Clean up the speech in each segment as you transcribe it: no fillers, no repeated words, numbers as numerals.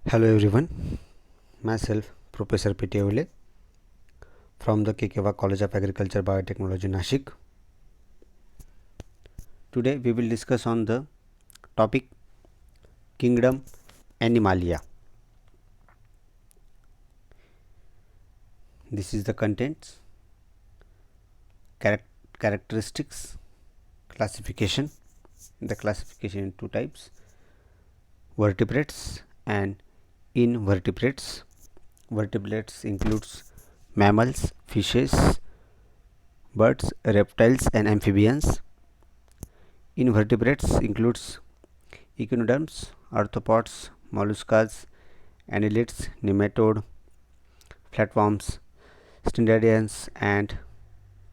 Hello everyone, myself Professor P.T. Avile from the Kekewa College of Agriculture Biotechnology Nashik. Today we will discuss on the topic Kingdom Animalia. This is the contents, characteristics, classification. The classification in two types: vertebrates and invertebrates. Vertebrates includes mammals, fishes, birds, reptiles and amphibians. Invertebrates includes echinoderms, arthropods, molluscs, annelids, nematode, flatworms, cnidaриans and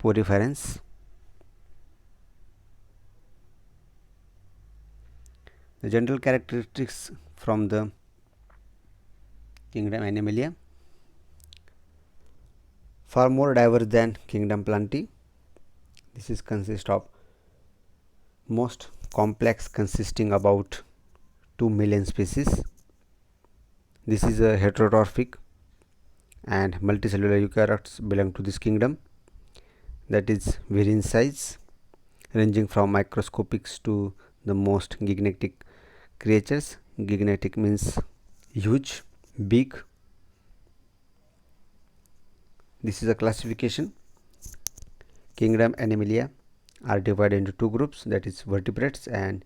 poriferans. The general characteristics from the kingdom Animalia: far more diverse than kingdom Plantae. This is consist of most complex, consisting about 2 million species. This is a heterotrophic and multicellular eukaryotes belong to this kingdom, that is very in size, ranging from microscopics to the most gigantic creatures. Gigantic means huge, big. This is a classification. Kingdom Animalia are divided into two groups, that is vertebrates and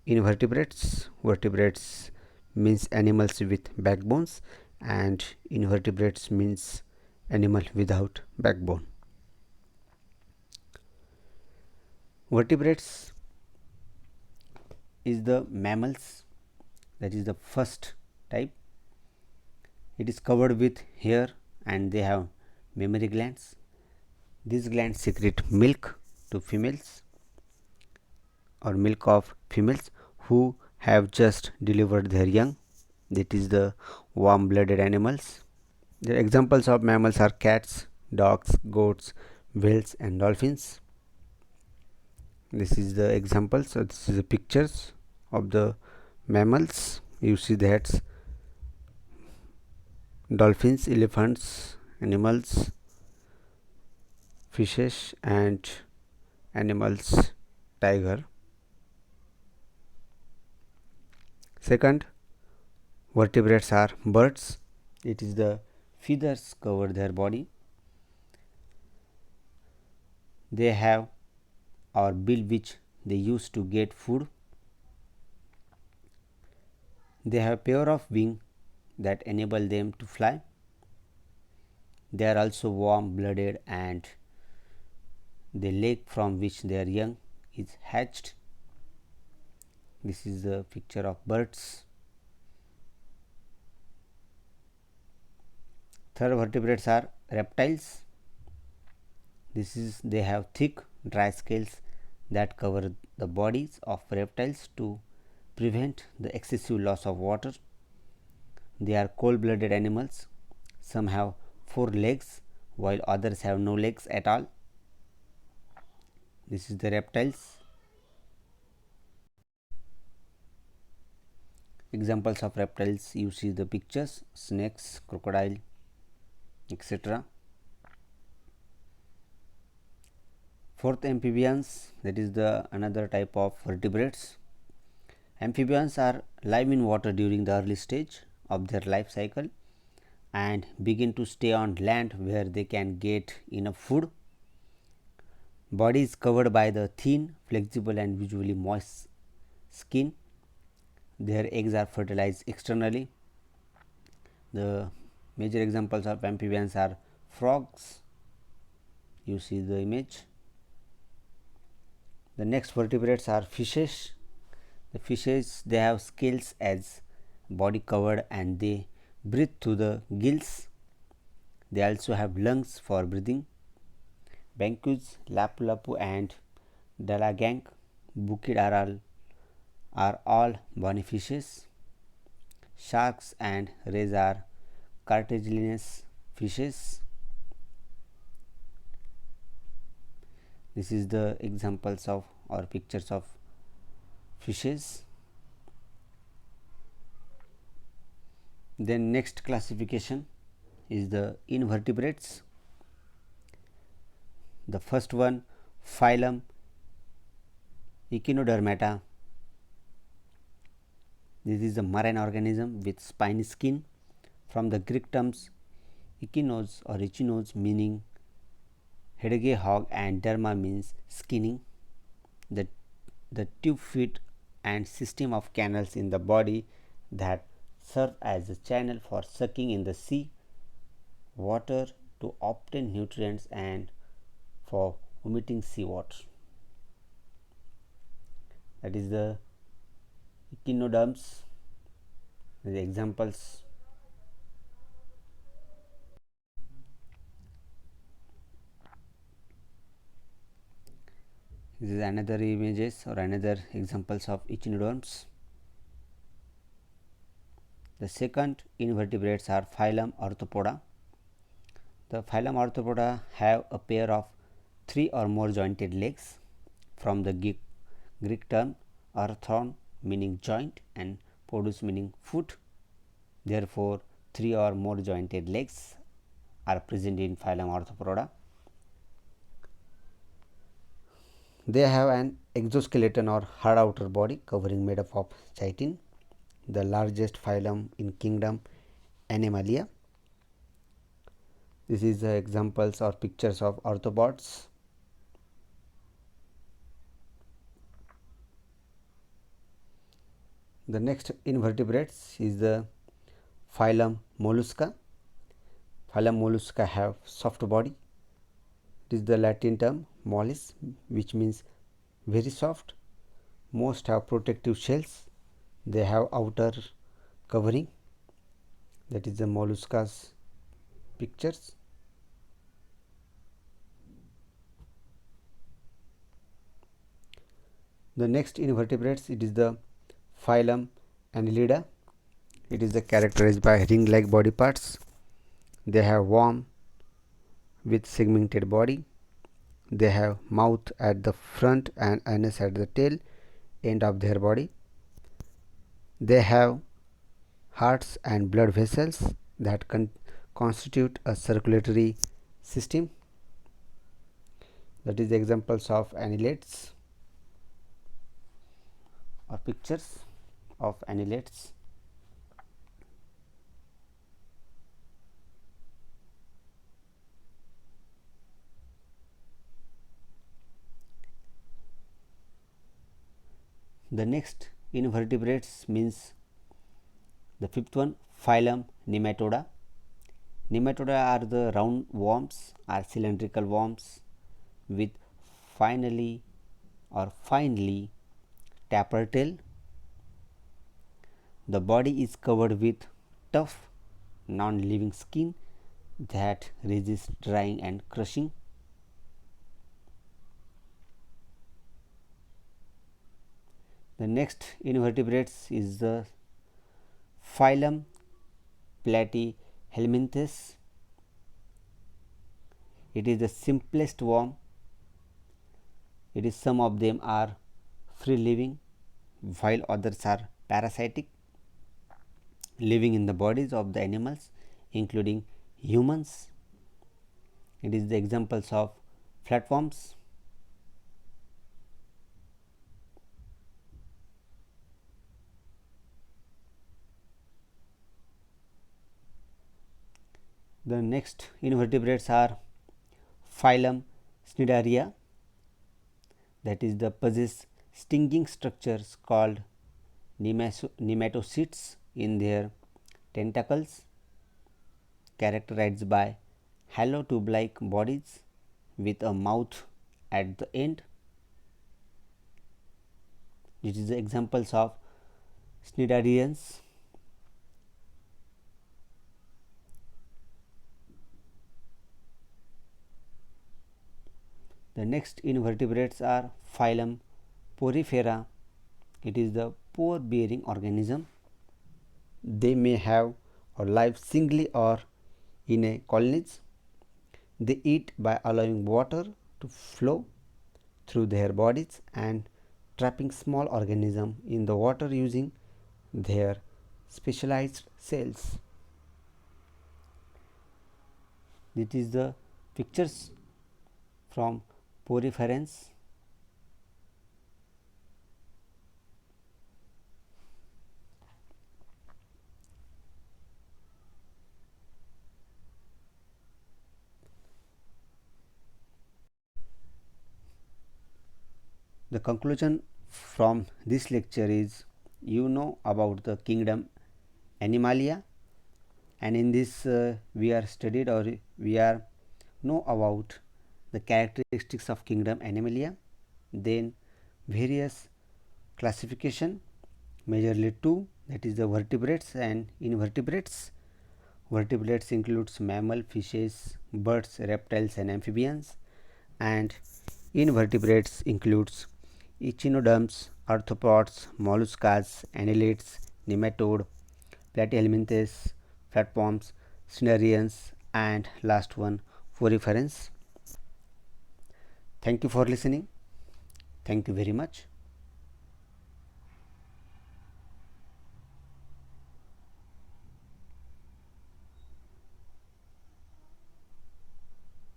invertebrates. Vertebrates means animals with backbones and invertebrates means animal without backbone. Vertebrates is the mammals, that is the first type. It is covered with hair and they have mammary glands. These glands secrete milk to females or milk of females who have just delivered their young, that is the warm blooded animals. The examples of mammals are cats, dogs, goats, whales and dolphins. This is the example. So this is the pictures of the mammals. You see that dolphins, elephants, animals, fishes and animals, tiger. Second, vertebrates are birds. It is the feathers cover their body. They have or bill which they use to get food. They have pair of wings that enable them to fly. They are also warm blooded and the leg from which their young is hatched. This is the picture of birds. Third, vertebrates are reptiles. This is they have thick dry scales that cover the bodies of reptiles to prevent the excessive loss of water. They are cold-blooded animals. Some have 4 legs while others have no legs at all. This is the reptiles. Examples of reptiles, you see the pictures: snakes, crocodile, etc. Fourth, amphibians, that is the another type of vertebrates. Amphibians are live in water during the early stage of their life cycle and begin to stay on land where they can get enough food. Body is covered by the thin, flexible and visually moist skin. Their eggs are fertilized externally. The major examples of amphibians are frogs. You see the image. The next vertebrates are fishes. The fishes, they have scales as body covered and they breathe through the gills. They also have lungs for breathing. Bankus, lapu-lapu and dalagang, bukid are all bony fishes. Sharks and rays are cartilaginous fishes. This is the examples of or pictures of fishes. Then next classification is the invertebrates. The first one, phylum Echinodermata. This is a marine organism with spiny skin. From the Greek terms echinos or echinos meaning hedgehog and derma means skinning. The tube feet and system of canals in the body that serve as a channel for sucking in the sea water to obtain nutrients and for emitting seawater. That is the echinoderms. The examples. This is another images or another examples of echinoderms. The second invertebrates are phylum Arthropoda. The phylum Arthropoda have a pair of 3 or more jointed legs. From the Greek term arthron meaning joint and podus meaning foot. Therefore, 3 or more jointed legs are present in phylum Arthropoda. They have an exoskeleton or hard outer body covering made up of chitin. The largest phylum in kingdom Animalia. This is examples or pictures of arthropods. The next invertebrates is the phylum Mollusca. Phylum Mollusca have soft body. It is the Latin term mollis, which means very soft. Most have protective shells. They have outer covering. That is the mollusca's pictures. The next invertebrates, it is the phylum Annelida. It is characterized by ring-like body parts. They have worm with segmented body. They have mouth at the front and anus at the tail end of their body. They have hearts and blood vessels that constitute a circulatory system. That is examples of annelids or pictures of annelids. The next invertebrates means the fifth one, phylum Nematoda. Nematoda are the round worms or cylindrical worms with finely taper tail. The body is covered with tough non-living skin that resists drying and crushing. The next invertebrates is the phylum Platyhelminthes. It is the simplest worm. It is some of them are free living while others are parasitic, living in the bodies of the animals including humans. It is the examples of flatworms. The next invertebrates are phylum Cnidaria, that is the possess stinging structures called nematocysts in their tentacles, characterized by hollow tube-like bodies with a mouth at the end. This is the examples of Cnidarians. The next invertebrates are phylum Porifera. It is the pore bearing organism. They may have or live singly or in a colonies. They eat by allowing water to flow through their bodies and trapping small organisms in the water using their specialized cells. This is the pictures from poriferans. The conclusion from this lecture is, you know about the kingdom Animalia, and in this we are studied, or we are know about the characteristics of kingdom Animalia, then various classification, majorly two, that is the vertebrates and invertebrates. Vertebrates includes mammal, fishes, birds, reptiles and amphibians, and invertebrates includes echinoderms, arthropods, molluscs, annelids, nematode, platyhelminthes, platforms, cnidarians, and last one poriferans. Thank you for listening. Thank you very much.